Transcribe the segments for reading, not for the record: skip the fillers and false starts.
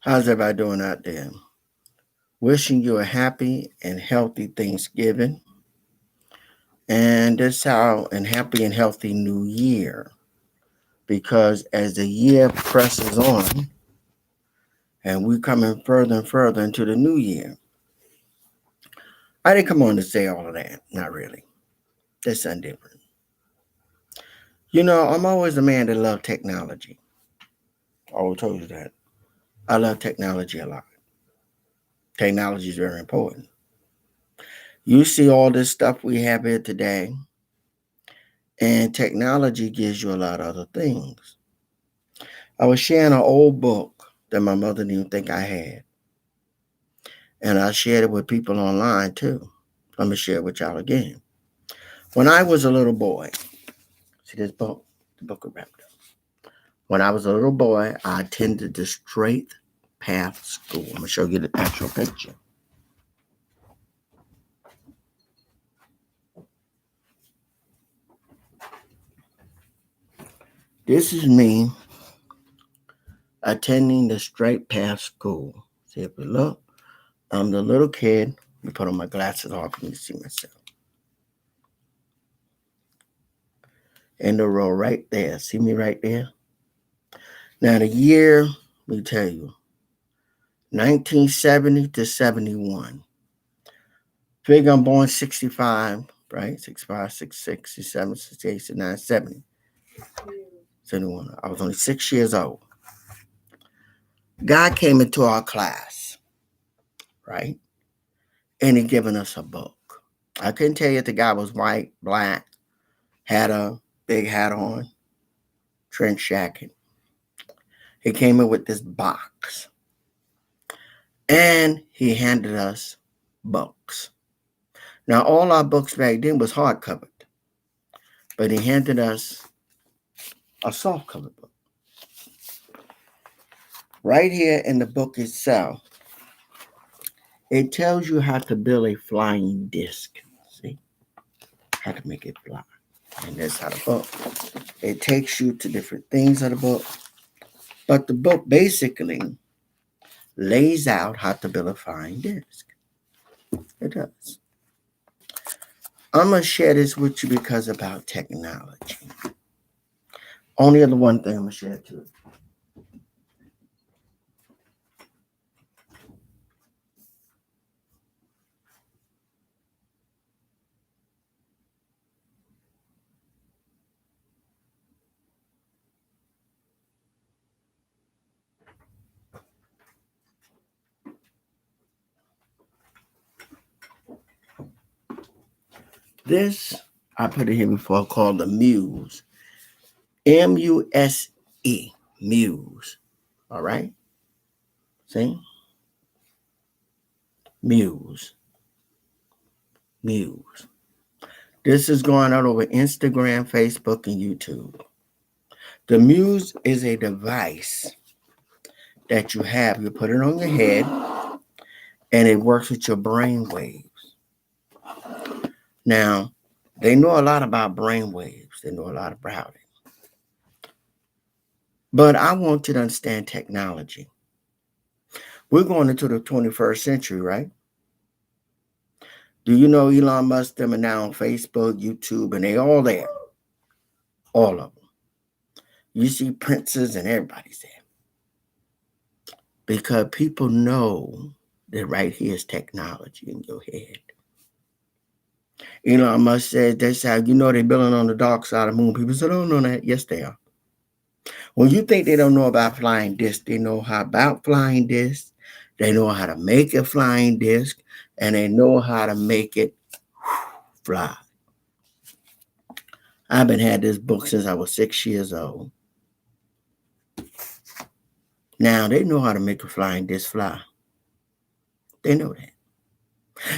How's everybody doing out there? Wishing you a happy and healthy Thanksgiving, and this how and happy and healthy New Year. Because as the year presses on, and we're coming further and further into the new year, I didn't come on to say all of that. Not really. That's something different. I'm always a man that loves technology. I always told you that. I love technology a lot. Technology is very important. You see all this stuff we have here today, and technology gives you a lot of other things. I was sharing an old book that my mother didn't even think I had, and I shared it with people online too. I'm gonna share it with y'all again. When I was a little boy, see this book, the book of wrapped up. When I was a little boy, I attended the Straight Path School. I'm gonna show you the actual picture. This is me attending the Straight Path School. See if you look, I'm the little kid. Let me put on my glasses off for me to see myself. In the row right there. See me right there? Now the year, let me tell you, 1970 to 71. Figure I'm born 65, right? 65, 66, 67, 68, 69, 70. 71. I was only 6 years old. God came into our class, right? And he given us a book. I couldn't tell you if the guy was white, black, had a big hat on, trench jacket. He came in with this box. And he handed us books. Now, all our books back then was hardcovered, but he handed us a soft-covered book. Right here in the book itself, it tells you how to build a flying disc. See? How to make it fly. And that's how the book. It takes you to different things of the book. But the book basically lays out how to build a flying disc. It does. I'm going to share this with you because about technology. Only other one thing I'm going to share too. This, I put it here before, called the Muse. Muse. Muse. All right? See? Muse. Muse. This is going out over Instagram, Facebook, and YouTube. The Muse is a device that you have. You put it on your head, and it works with your brain waves. Now, they know a lot about brain waves. They know a lot about it. But I want you to understand technology. We're going into the 21st century, right? Do you know Elon Musk them are now on Facebook, YouTube, and they all there? All of them. You see princes and everybody's there. Because people know that right here is technology in your head. Elon Musk said that's how you know they're building on the dark side of the moon. People said, "Oh, no, that." Yes, they are. When you think they don't know about flying discs, they know how about flying discs. They know how to make a flying disc, and they know how to make it fly. I've been had this book since I was 6 years old. Now they know how to make a flying disc fly. They know that.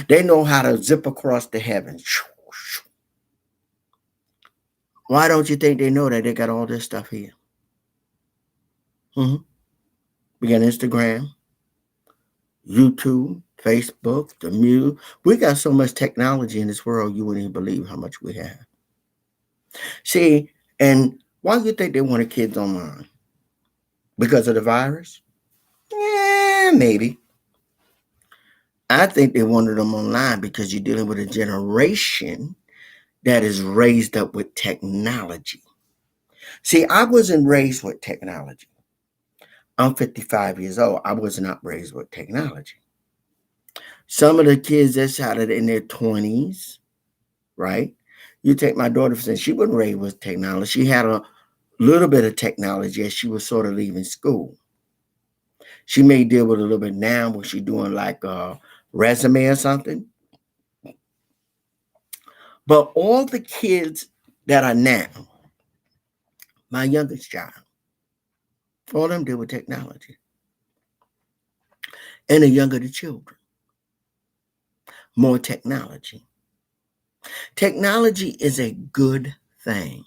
They know how to zip across the heavens. Why don't you think they know that they got all this stuff here? Mm-hmm. We got Instagram, YouTube, Facebook, the Muse. We got so much technology in this world, you wouldn't even believe how much we have. See, and why do you think they wanted kids online? Because of the virus? maybe. I think they wanted them online because you're dealing with a generation that is raised up with technology. See, I wasn't raised with technology. I'm 55 years old. I was not raised with technology. Some of the kids that's out of in their 20s, right? You take my daughter, since she wasn't raised with technology, she had a little bit of technology as she was sort of leaving school. She may deal with a little bit now when she's doing like a resume or something. But all the kids that are now, my youngest child, all of them deal with technology. And the younger the children, more technology. Technology is a good thing.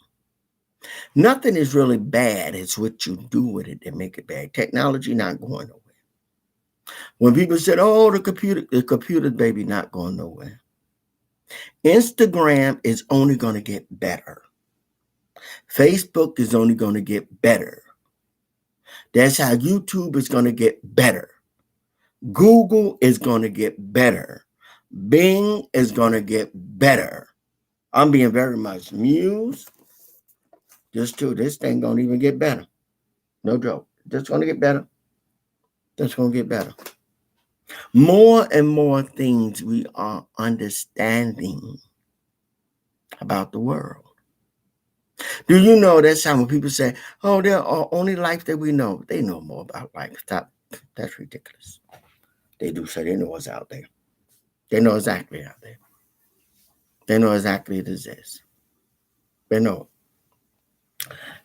Nothing is really bad. It's what you do with it that make it bad. Technology not going nowhere. When people said, "Oh, the computer, baby, not going nowhere." Instagram is only going to get better. Facebook is only going to get better. That's how YouTube is going to get better. Google is going to get better. Bing is going to get better. I'm being very much amused. This thing don't even get better. No joke. Just going to get better. Just going to get better. More and more things we are understanding about the world. Do you know that's how when people say, "Oh, they're only life that we know," they know more about life. Stop. That's ridiculous. They do say they know what's out there. They know exactly out there. They know exactly it exists. They know.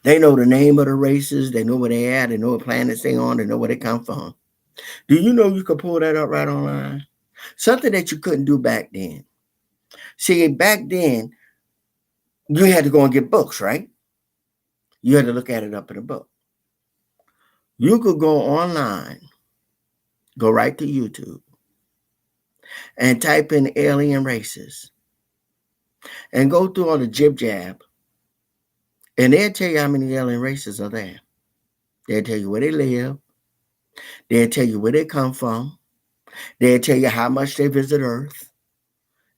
They know the name of the races. They know where they at. They know what planets they on. They know where they come from. Do you know you could pull that up right online? Something that you couldn't do back then. See, back then, you had to go and get books, right? You had to look at it up in a book. You could go online, go right to YouTube, and type in alien races and go through all the jib jab, and they'll tell you how many alien races are there. They'll tell you where they live. They'll tell you where they come from. They'll tell you how much they visit Earth.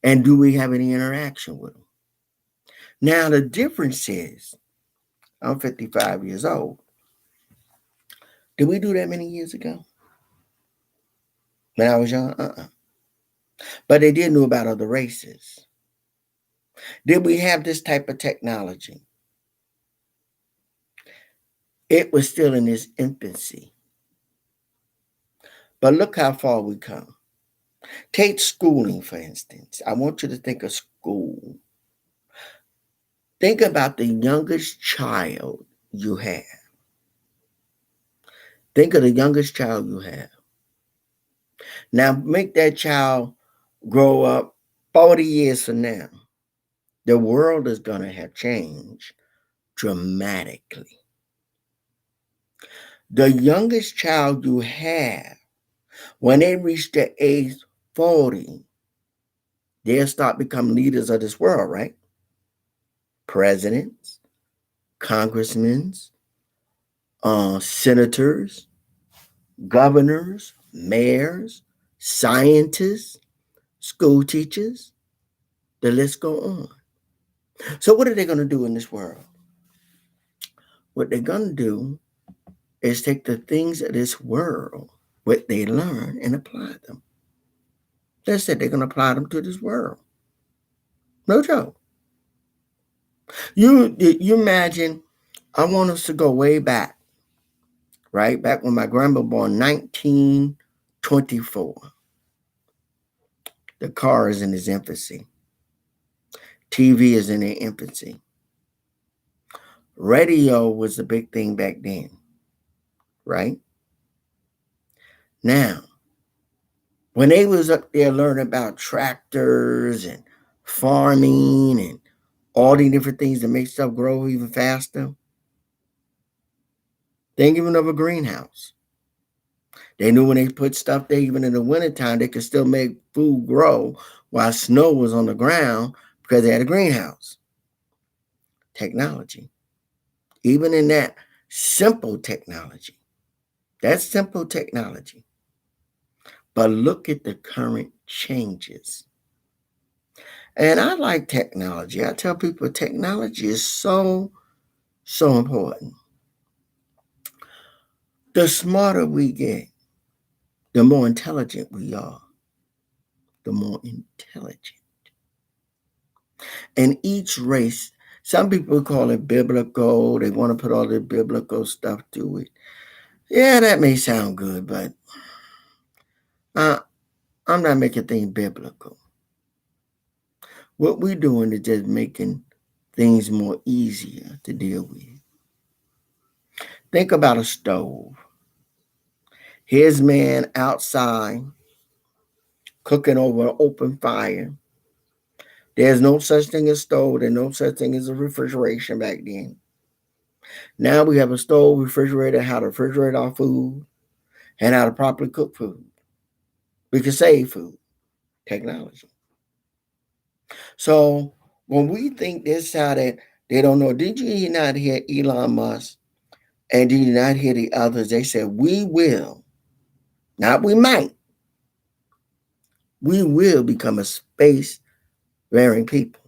And do we have any interaction with them? Now, the difference is, I'm 55 years old. Did we do that many years ago? When I was young? But they did know about other races. Did we have this type of technology? It was still in its infancy. But look how far we come. Take schooling, for instance. I want you to think of school. Think about the youngest child you have. Think of the youngest child you have. Now, make that child grow up 40 years from now. The world is going to have changed dramatically. The youngest child you have, when they reach the age 40, they'll start becoming leaders of this world, right? Presidents, congressmen, senators, governors, mayors, scientists, school teachers, the list go on. So what are they going to do in this world? What they're going to do is take the things of this world, what they learn, and apply them. That's it. They're going to apply them to this world. No joke. You imagine, I want us to go way back, right? Back when my grandma was born, 1924. The car is in its infancy. TV is in their infancy. Radio was the big thing back then, right? Now, when they was up there learning about tractors and farming and all the different things that make stuff grow even faster, they ain't even of a greenhouse. They knew when they put stuff there, even in the wintertime, they could still make food grow while snow was on the ground because they had a greenhouse. Technology. Even in that simple technology. That's simple technology. but look at the current changes. And I like technology. I tell people technology is so important. The smarter we get, the more intelligent we are. The more intelligent. And each race, some people call it biblical. They want to put all the biblical stuff to it. Yeah, that may sound good, but I'm not making things biblical. What we're doing is just making things more easier to deal with. Think about a stove. Here's man outside cooking over an open fire. There's no such thing as stove. There's no such thing as a refrigeration back then. Now we have a stove, refrigerator, how to refrigerate our food, and how to properly cook food. We can save food. Technology. So when we think this how that they don't know, did you not hear Elon Musk and did you not hear the others? They said we will, not we might, we will become a space-faring people.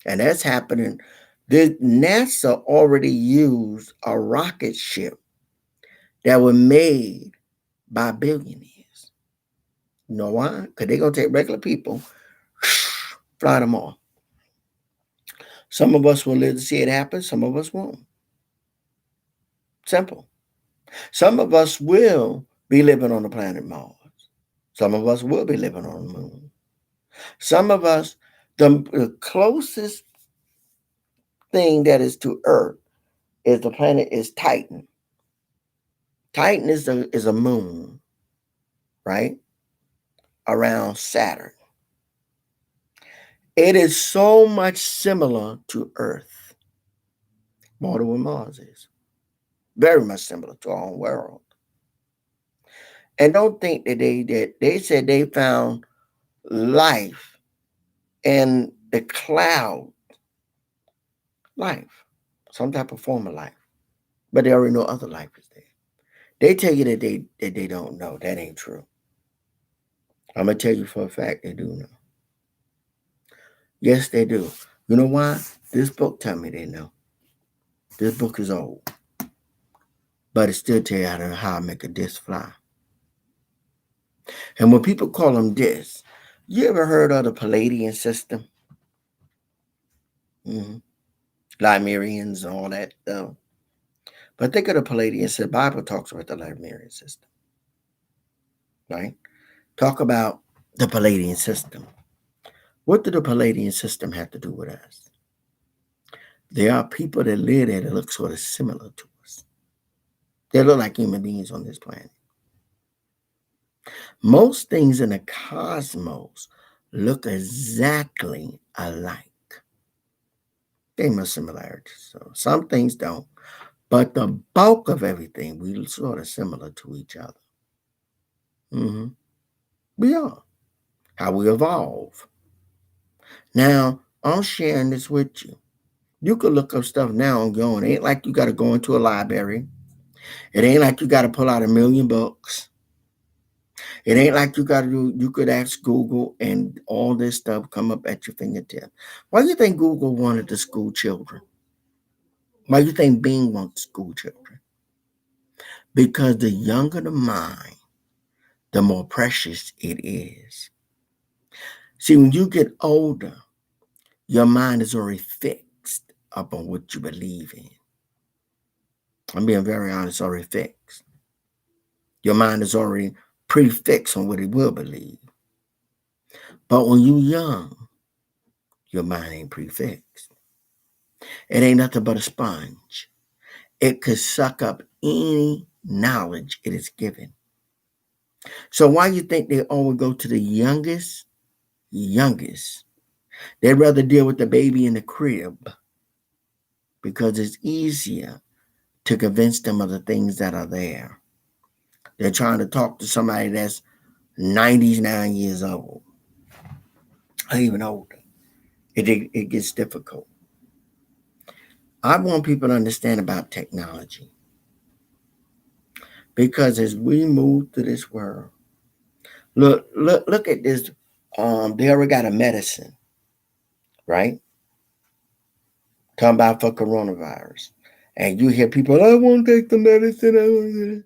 And that's happening. The NASA already used a rocket ship that was made by billionaires. You know why? Because they're going to take regular people, fly them off. Some of us will live to see it happen. Some of us won't. Simple. Some of us will be living on the planet Mars. Some of us will be living on the moon. Some of us, the closest thing that is to Earth is the planet is Titan. Titan is a moon, right? Around Saturn. It is so much similar to Earth, more than what Mars is. Very much similar to our own world. And don't think that they said they found life in the cloud, life, some type of form of life, but they already know other life is there. They tell you that they don't know. That ain't true. I'm gonna tell you for a fact they do know. Yes, they do. You know why? This book tell me they know. This book is old, but it still tell you how to make a disc fly. And when people call them discs, you ever heard of the Palladian system? Mm-hmm. Lemurians and all that stuff. But think of the Palladian system. The Bible talks about the Lemurian system, right? Talk about the Palladian system. What did the Palladian system have to do with us? There are people that live there that look sort of similar to us. They look like human beings on this planet. Most things in the cosmos look exactly alike. They must similarities. So some things don't. But the bulk of everything, we sort of similar to each other. Mm-hmm. We are. How we evolve. Now, I'm sharing this with you. You could look up stuff now on your own. It ain't like you got to go into a library. It ain't like you got to pull out 1,000,000 books. It ain't like you could ask Google and all this stuff come up at your fingertip. Why do you think Google wanted to school children? Why do you think Bing wants school children? Because the younger the mind, the more precious it is. See, when you get older, your mind is already fixed upon what you believe in. I'm being very honest, already fixed. Your mind is already prefixed on what it will believe. But when you're young, your mind ain't prefixed. It ain't nothing but a sponge. It could suck up any knowledge it is given. So why you think they always go to the youngest? They'd rather deal with the baby in the crib because it's easier to convince them of the things that are there. They're trying to talk to somebody that's 99 years old or even older. It gets difficult. I want people to understand about technology because as we move through this world, Look at this. They already got a medicine, right? Come about for coronavirus. And you hear people, I won't take the medicine. I won't take it.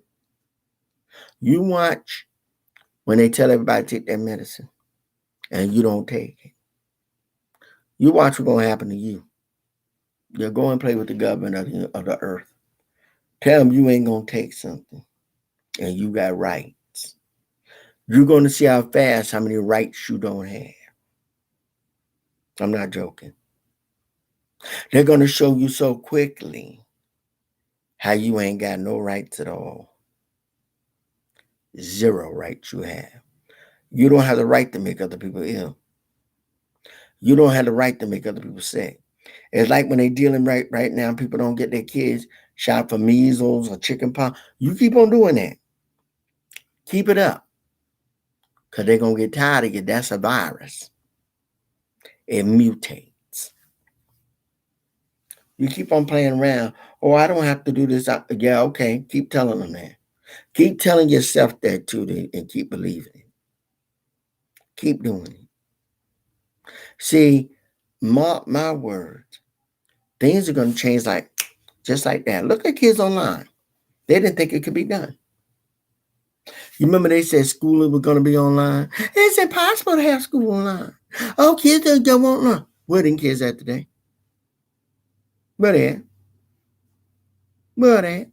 You watch when they tell everybody to take their medicine and you don't take it. You watch what's going to happen to you. You'll go and play with the government of the earth. Tell them you ain't going to take something and you got rights. You're going to see how many rights you don't have. I'm not joking. They're going to show you so quickly how you ain't got no rights at all. Zero rights you have. You don't have the right to make other people ill. You don't have the right to make other people sick. It's like when they're dealing right now, people don't get their kids shot for measles or chickenpox. You keep on doing that. Keep it up. Because they're going to get tired of it. That's a virus. It mutates. You keep on playing around. Oh, I don't have to do this. Yeah, okay. Keep telling them that. Keep telling yourself that too and keep believing it. Keep doing it. See, mark my words. Things are going to change just like that. Look at kids online. They didn't think it could be done. You remember they said schooling was going to be online? It's impossible to have school online. Oh, kids don't want to. Where them kids at today? Where they at? Where they at?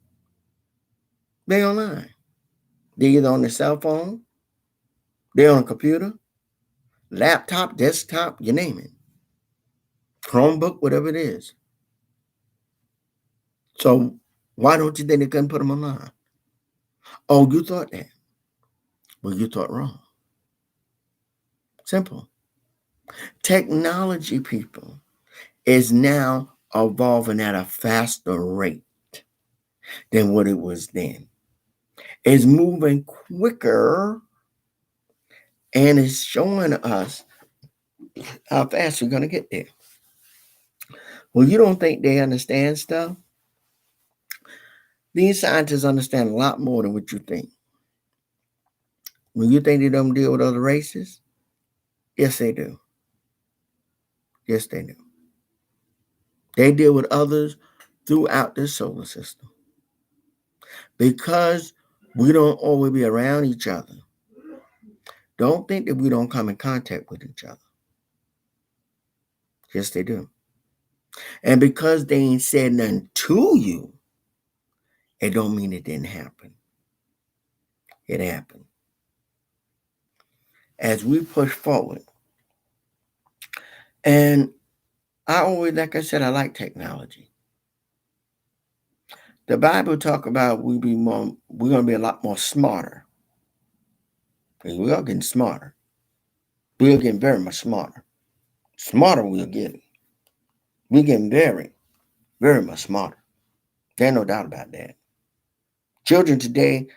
They online. They either on their cell phone, they're on a computer, laptop, desktop, you name it. Chromebook, whatever it is. So why don't you think they couldn't put them online? Oh, you thought that. Well, you thought wrong. Simple. Technology, people, is now evolving at a faster rate than what it was then. It's moving quicker and it's showing us how fast we're going to get there. Well, you don't think they understand stuff? These scientists understand a lot more than what you think. When you think they don't deal with other races, yes, they do. Yes, they do. They deal with others throughout the solar system. Because we don't always be around each other, don't think that we don't come in contact with each other. Yes, they do. And because they ain't said nothing to you, it don't mean it didn't happen. It happened. As we push forward, and I always, like I said, I like technology. The Bible talk about we're going to be a lot more smarter. We are getting smarter. We are getting very much smarter. Smarter we are getting. We're getting very, very much smarter. There's no doubt about that. Children today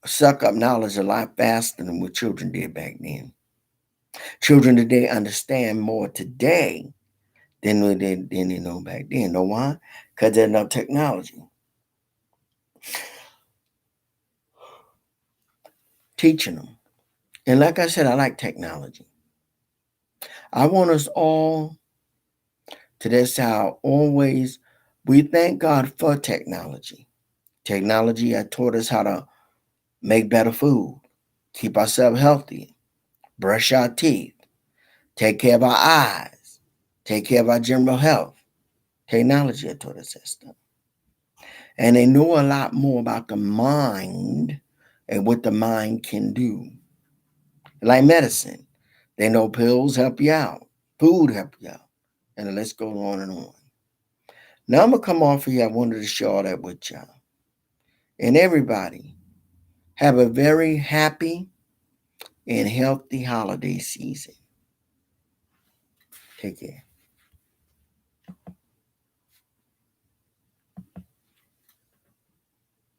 suck up knowledge a lot faster than what children did back then. Children today understand more today than they know back then. Know why? Because there's no technology. Teaching them. And like I said, I like technology. I want us all to this how always we thank God for technology. Technology has taught us how to make better food, keep ourselves healthy, brush our teeth, take care of our eyes, take care of our general health. Technology has taught us that stuff. And they know a lot more about the mind and what the mind can do. Like medicine, they know pills help you out, food help you out, and the list goes on and on. Now I'm going to come off here. I wanted to share all that with y'all. And everybody, have a very happy and healthy holiday season. Take care.